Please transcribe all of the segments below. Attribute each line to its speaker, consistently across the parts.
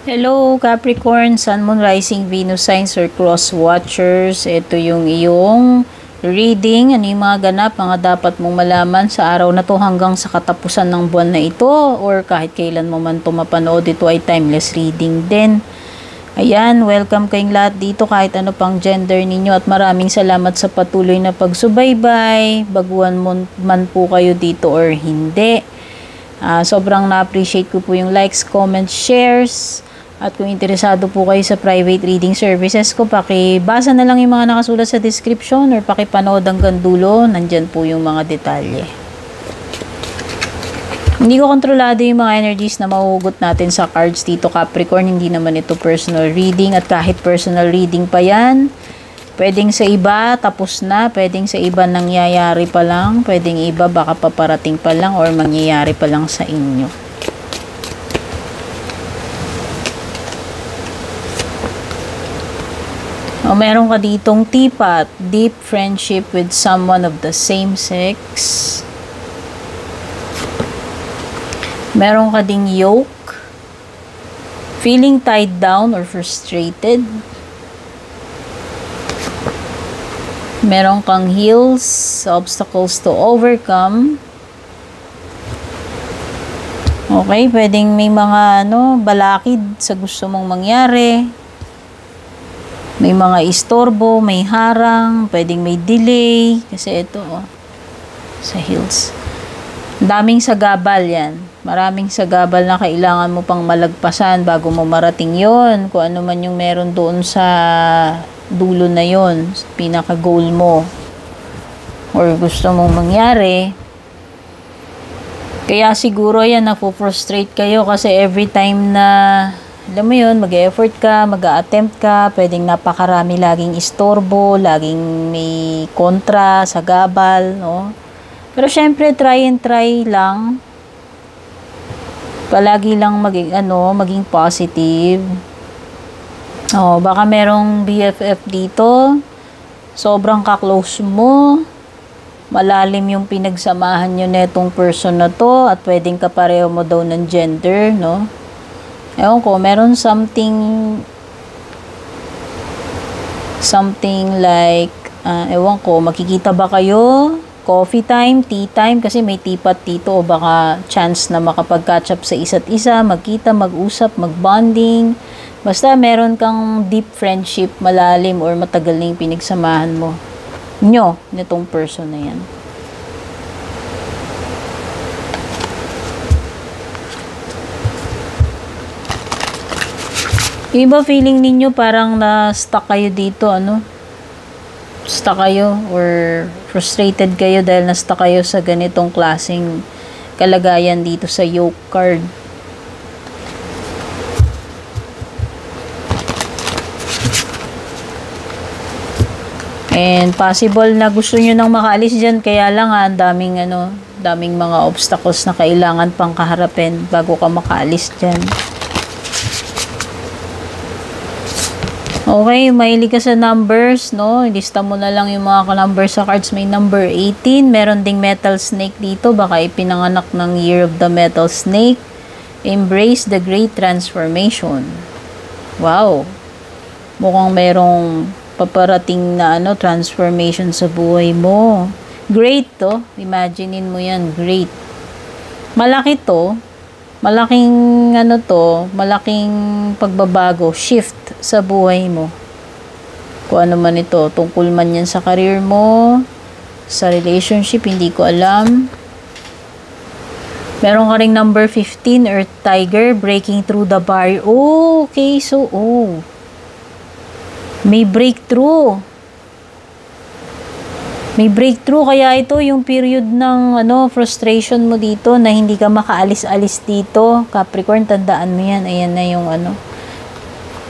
Speaker 1: Hello Capricorn, Sun, Moon, Rising, Venus signs or cross watchers. Ito yung iyong reading. Ano yung mga ganap, mga dapat mong malaman sa araw na to hanggang sa katapusan ng buwan na ito or kahit kailan mo man ito mapanood. Ito ay timeless reading din. Ayan, welcome kayong lahat dito kahit ano pang gender ninyo at maraming salamat sa patuloy na pagsubaybay. Baguhan mo man po kayo dito or hindi. Sobrang na-appreciate ko po yung likes, comments, shares. At kung interesado po kayo sa private reading services ko, pakibasa na lang yung mga nakasulat sa description or pakipanood hanggang dulo. Nandyan po yung mga detalye. Hindi ko kontrolado yung mga energies na mahuhugot natin sa cards dito, Capricorn. Hindi naman ito personal reading. At kahit personal reading pa yan, pwedeng sa iba tapos na, pwedeng sa iba nangyayari pa lang, pwedeng iba baka paparating pa lang or mangyayari pa lang sa inyo. Meron ka ditong teapot, deep friendship with someone of the same sex. Meron ka ding yoke, feeling tied down or frustrated. Meron kang hills, obstacles to overcome. Okay, pwedeng may mga balakid sa gusto mong mangyari. May mga istorbo, may harang, pwedeng may delay. Kasi ito, sa hills. Daming sagabal yan. Maraming sagabal na kailangan mo pang malagpasan bago mo marating yon. Kung ano man yung meron doon sa dulo na yon, pinaka-goal mo. Or gusto mong mangyari. Kaya siguro yan, napo-frustrate kayo kasi every time na alam mo yun, mag-effort ka, mag-attempt ka, pwedeng napakarami laging istorbo, laging may kontra, sagabal, no? Pero syempre, try and try lang. Palagi lang maging positive. Baka merong BFF dito, sobrang ka-close mo, malalim yung pinagsamahan nyo netong person na to, at pwedeng kapareho mo daw ng gender, no? Ewan ko, meron something like, ewan ko, makikita ba kayo? Coffee time, tea time, kasi may teapot dito o baka chance na makapag-catch up sa isa't isa, magkita, mag-usap, mag-bonding. Basta meron kang deep friendship, malalim or matagal na yung pinagsamahan mo. Nitong person na yan. Iba feeling ninyo parang na-stuck kayo dito, stuck kayo or frustrated kayo dahil na-stuck kayo sa ganitong klaseng kalagayan dito sa yoke card. And possible na gusto nyo nang makaalis dyan, kaya lang daming mga obstacles na kailangan pang kaharapin bago ka makaalis dyan. Okay, mahilig ka sa numbers, no? Ilista mo na lang yung mga numbers sa cards. May number 18. Meron ding metal snake dito. Baka ipinanganak ng year of the metal snake. Embrace the great transformation. Wow. Mukhang merong paparating na transformation sa buhay mo. Great to. Imaginein mo yan. Great. Malaki to. Malaking malaking pagbabago, shift sa buhay mo. Kung ano man ito, tungkol man yan sa career mo, sa relationship, hindi ko alam. Meron ka ring number 15, Earth Tiger, breaking through the barrier. Okay, so, may breakthrough. May breakthrough, kaya ito yung period ng frustration mo dito na hindi ka makaalis-alis dito. Capricorn, tandaan mo yan. Ayan na yung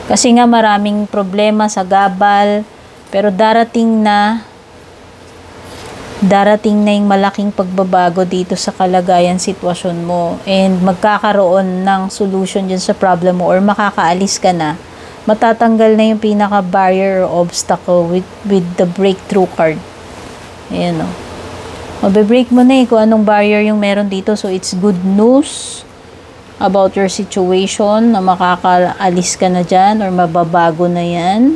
Speaker 1: Kasi nga maraming problema sa gabal, pero darating na yung malaking pagbabago dito sa kalagayan, sitwasyon mo. And magkakaroon ng solution dyan sa problem mo or makakaalis ka na. Matatanggal na yung pinaka-barrier or obstacle with the breakthrough card. Ayan Mabe-break mo na kung anong barrier yung meron dito. So, it's good news. about your situation na makakaalis ka na dyan or mababago na yan.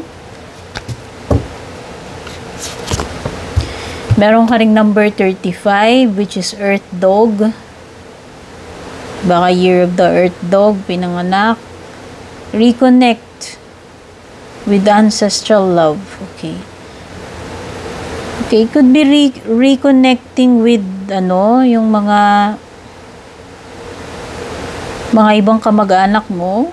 Speaker 1: Meron ka ring number 35, which is Earth Dog. Baka year of the Earth Dog, pinanganak. Reconnect with ancestral love. Okay. Okay, could be reconnecting with yung mga ibang kamag-anak mo.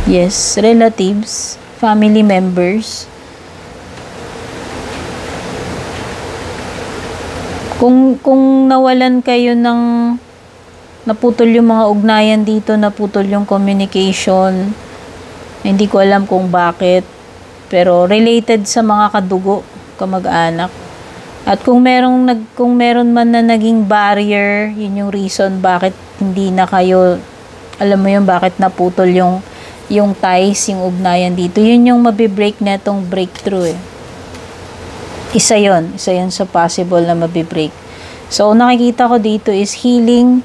Speaker 1: Yes, relatives, family members. Kung nawalan kayo ng naputol yung mga ugnayan dito, naputol yung communication, hindi ko alam kung bakit, pero related sa mga kadugo, kamag-anak. At kung meron man na naging barrier, yun yung reason bakit hindi na kayo, alam mo yun, bakit naputol yung ties, yung ugnayan dito. Yun yung mabibreak na itong breakthrough eh. Isa yun sa possible na mabibreak. So, nakikita ko dito is healing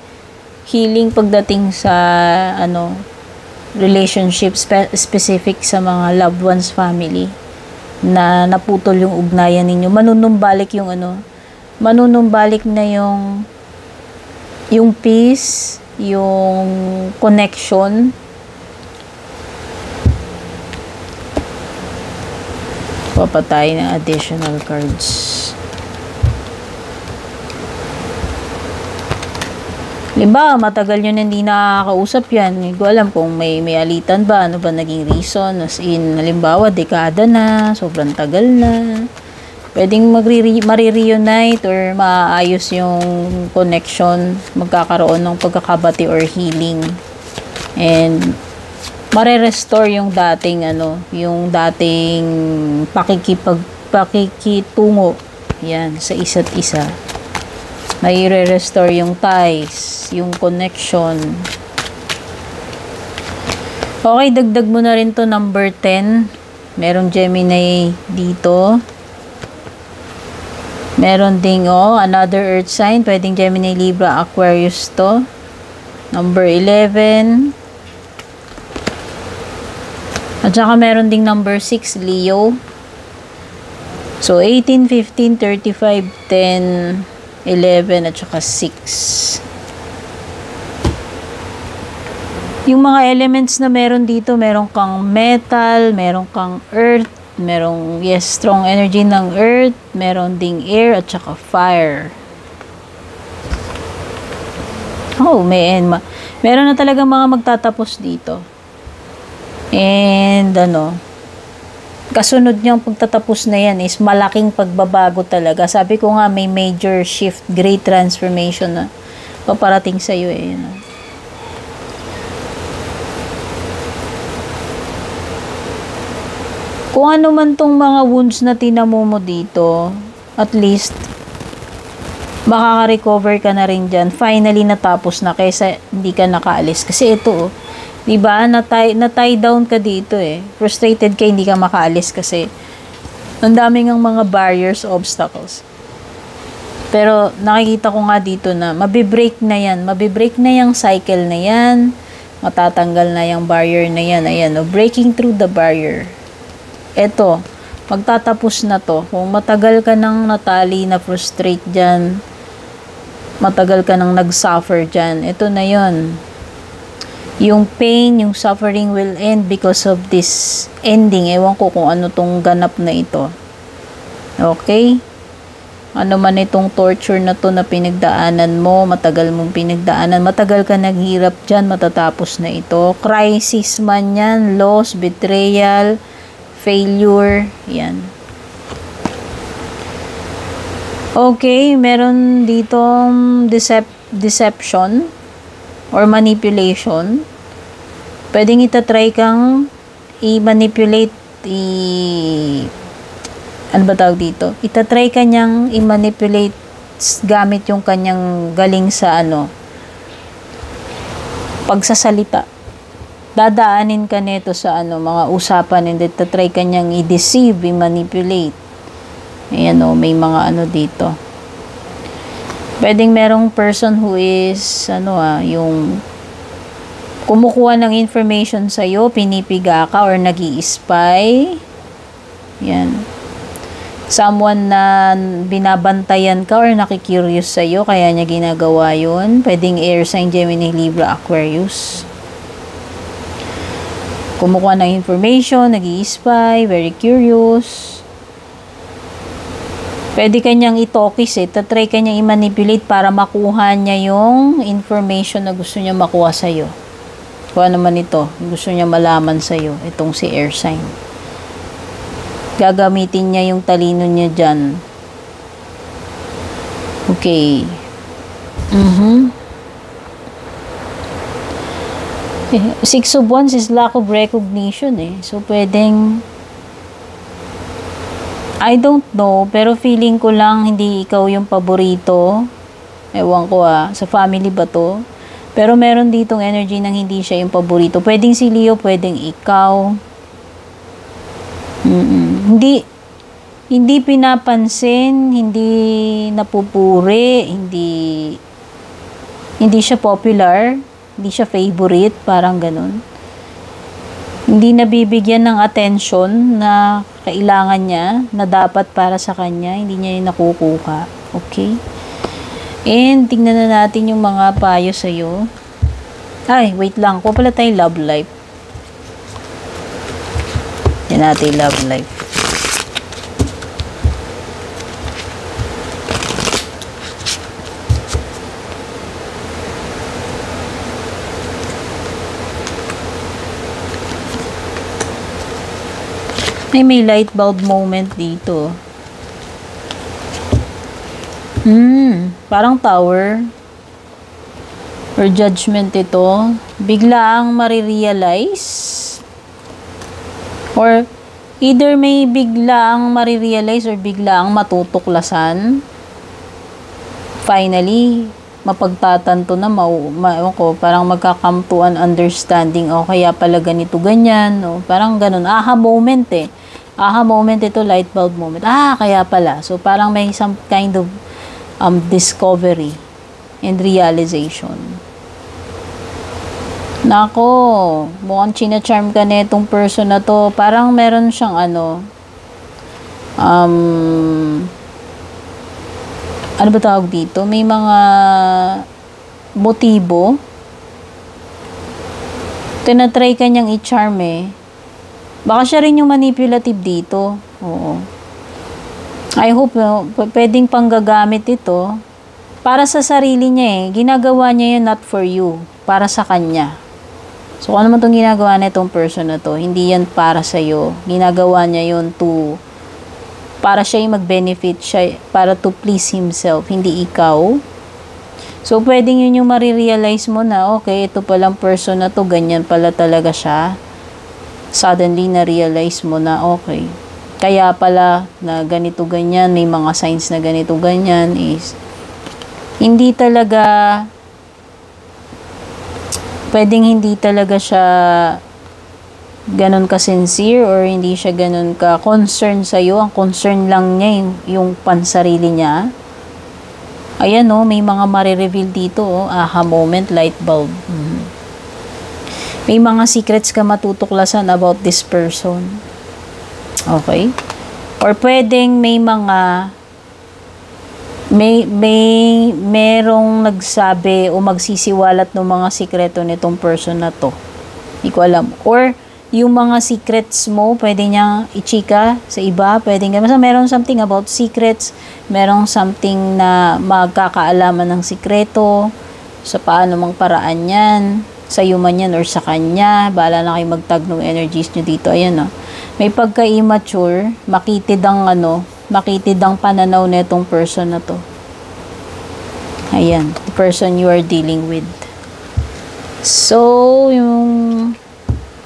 Speaker 1: pagdating sa relationship specific sa mga loved ones, family, na naputol yung ugnayan ninyo. Manunumbalik na yung peace, yung connection. Papatay ng additional cards. Limba, matagal yun hindi nakakausap yan. Hindi ko alam kung may alitan ba, ano ba naging reason. As in, halimbawa, dekada na, sobrang tagal na. Pwedeng marireunite or maayos yung connection, magkakaroon ng pagkakabati or healing. And mare-restore yung dating pakikitungo yan sa isa't isa. May re-restore yung ties, yung connection. Okay, dagdag mo na rin to number 10. Merong Gemini dito. Meron ding another earth sign, pwedeng Gemini, Libra, Aquarius to. Number 11. At saka meron ding number 6, Leo. So, 18, 15, 35, 10, 11, at saka 6. Yung mga elements na meron dito, meron kang metal, meron kang earth, merong, strong energy ng earth, meron ding air, at saka fire. Meron na talaga mga magtatapos dito. And kasunod niyang pagtatapos na yan is malaking pagbabago talaga. Sabi ko nga, may major shift, great transformation na paparating sa iyo eh. Kung ano man tong mga wounds na tinamo mo dito, at least makaka-recover ka na rin dyan. Finally natapos na kaysa hindi ka nakaalis. Kasi ito diba, na-tie down ka dito eh. Frustrated ka, hindi ka makaalis kasi ang daming ang mga barriers, obstacles. Pero nakikita ko nga dito na mabibreak na yan. Mabibreak na yung cycle na yan. Matatanggal na yung barrier na yan. Ayan, breaking through the barrier. Eto, magtatapos na to. Kung matagal ka nang natali, na frustrate dyan, matagal ka nang nag-suffer dyan, ito na yon. Yung pain, yung suffering will end because of this ending. Ewan ko kung ano tong ganap na ito. Okay? Ano man itong torture na to na pinagdaanan mo, matagal mong pinagdaanan, matagal ka naghirap dyan, matatapos na ito. Crisis man yan, loss, betrayal, failure, yan. Okay, meron ditong deception or manipulation. Pwedeng itatry kang i-manipulate, ano ba tawag dito? Itatry ka niyang i-manipulate gamit yung kanyang galing sa pagsasalita. Dadaanin ka nito sa mga usapan, and itatry ka niyang i-deceive, i-manipulate. Ayan may mga dito. Pwedeng merong person who is, yung kumukuha ng information sa'yo, pinipiga ka, or nag-i-spy. Yan. Someone na binabantayan ka or nakikurious sa'yo, kaya niya ginagawa yun. Pwedeng air sign, Gemini, Libra, Aquarius. Kumukuha ng information, nag-i-spy, very curious. Pwede kanyang itokis tatry kanyang i-manipulate para makuha niya yung information na gusto niya makuha sa'yo. Kung ano man ito, gusto niya malaman sa'yo, itong si air sign. Gagamitin niya yung talino niya dyan. Okay. Six of Wands is lack of recognition So, pwedeng I don't know, pero feeling ko lang hindi ikaw yung paborito. Ewan ko sa family ba to? Pero meron ditong energy nang hindi siya yung paborito. Pwedeng si Leo, pwedeng ikaw. Hindi pinapansin, hindi napupuri, hindi siya popular, hindi siya favorite, parang ganun. Hindi nabibigyan ng attention na kailangan niya, na dapat para sa kanya, hindi niya yung nakukuha. Okay? And, tingnan na natin yung mga payo sa'yo. Ay, wait lang. Kuha pala tayo love life. Yan natin love life. May light bulb moment dito. Parang tower. Or judgment ito. Biglaang marirealize. Or either may biglaang marirealize or biglaang matutuklasan. Finally, mapagtatanto na parang magka-come to an understanding. O kaya pala ganito, ganyan. Parang ganun. Aha moment Aha moment ito, light bulb moment. Kaya pala. So, parang may some kind of discovery and realization. Nako, mukhang china-charm ka na itong person na to. Parang meron siyang ano ba tawag dito? May mga motibo. Tinatry ka niyang i-charm Baka siya rin yung manipulative dito. Oo. I hope pwedeng panggagamit ito para sa sarili niya Ginagawa niya yun not for you. Para sa kanya. So, ano naman itong ginagawa na itong person na to? Hindi yan para sa'yo. Ginagawa niya yun para siya yung mag-benefit siya, para to please himself, hindi ikaw. So, pwedeng yun yung marirealize mo na, okay, ito palang person na to, ganyan pala talaga siya. Suddenly, na-realize mo na, okay, kaya pala na ganito, ganyan, may mga signs na ganito, ganyan, is, hindi talaga, pwedeng hindi talaga siya ganun ka-sincere or hindi siya ganun ka-concern sa'yo. Ang concern lang niya yung pansarili niya. Ayan may mga marireveal dito aha moment, light bulb. May mga secrets ka matutuklasan about this person. Okay? Or pwedeng merong nagsabi o magsisiwalat ng mga sikreto nitong person na to. Hindi ko alam. Or yung mga secrets mo, pwede niyang i-chika sa iba. Pwede meron something about secrets. Merong something na magkakaalaman ng sikreto. Sa paano mang paraan yan. Sa iyo man yan or sa kanya. Bahala na kayo magtag ng energies nyo dito. Ayan may pagka-immature. Makitid ang pananaw na itong person na to. Ayan. The person you are dealing with. So, yung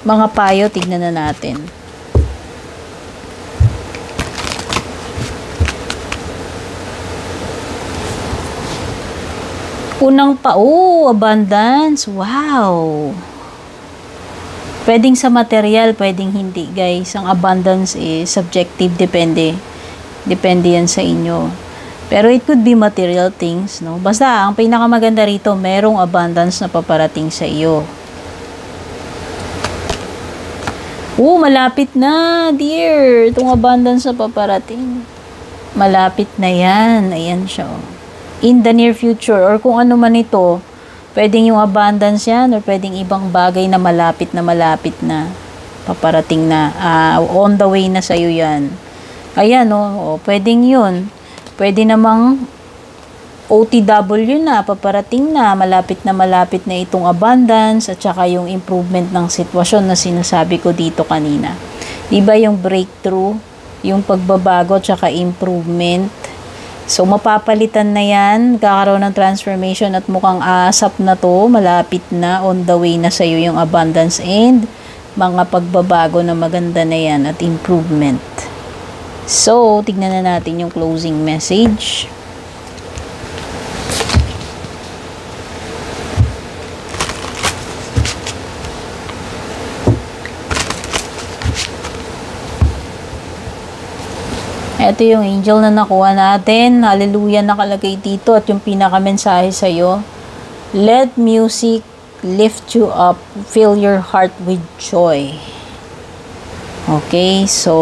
Speaker 1: mga payo, tignan na natin. Unang abundance. Wow! Pwedeng sa material, pwedeng hindi, guys. Ang abundance is subjective, depende. Depende yan sa inyo. Pero it could be material things, no? Basta, ang pinakamaganda rito, merong abundance na paparating sa iyo. Malapit na, dear. Itong abundance na paparating. Malapit na yan. Ayan siya. In the near future, or kung ano man ito, pwedeng yung abundance yan, or pwedeng ibang bagay na malapit na. Paparating na. On the way na sa'yo yan. Ayan, pwedeng yun. Pwede namang OTW na, paparating na, malapit na itong abundance at saka yung improvement ng sitwasyon na sinasabi ko dito kanina. Diba yung breakthrough, yung pagbabago at saka improvement. So, mapapalitan na yan, kakaroon ng transformation at mukhang asap na to, malapit na, on the way na sa'yo yung abundance and mga pagbabago na maganda na yan at improvement. So, tignan na natin yung closing message. Ito yung angel na nakuha natin. Hallelujah, nakalagay dito. At yung pinaka-mensahe sa'yo, let music lift you up. Fill your heart with joy. Okay, so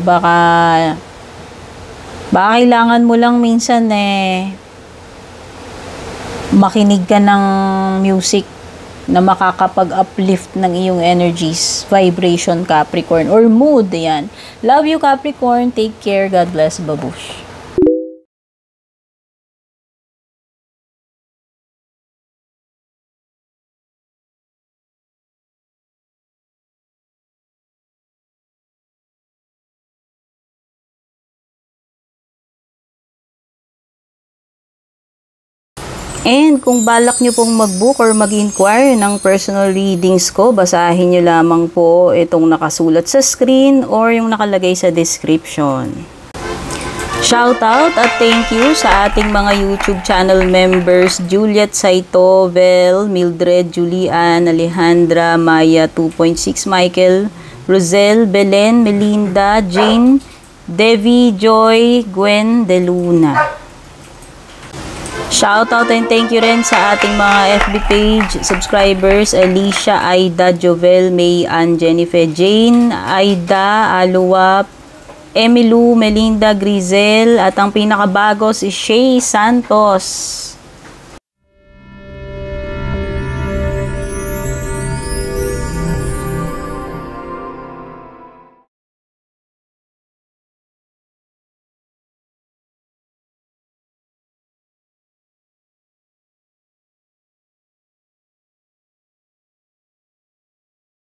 Speaker 1: baka kailangan mo lang minsan makinig ka ng music na makakapag-uplift ng iyong energies, vibration, Capricorn, or mood, yan. Love you, Capricorn. Take care. God bless. Babush. And kung balak nyo pong mag-book or mag-inquire ng personal readings ko, basahin nyo lamang po itong nakasulat sa screen or yung nakalagay sa description. Shoutout at thank you sa ating mga YouTube channel members, Juliet Saito, Vel, Mildred, Julian, Alejandra, Maya 2.6, Michael, Rosel, Belen, Melinda, Jane, Devi, Joy, Gwen, De Luna. Shoutout and thank you rin sa ating mga FB page subscribers, Alicia, Aida, Jovel, May, Ann, Jennifer, Jane, Aida, Aluwa, Emilu, Melinda, Grizel, at ang pinakabago si Shay Santos.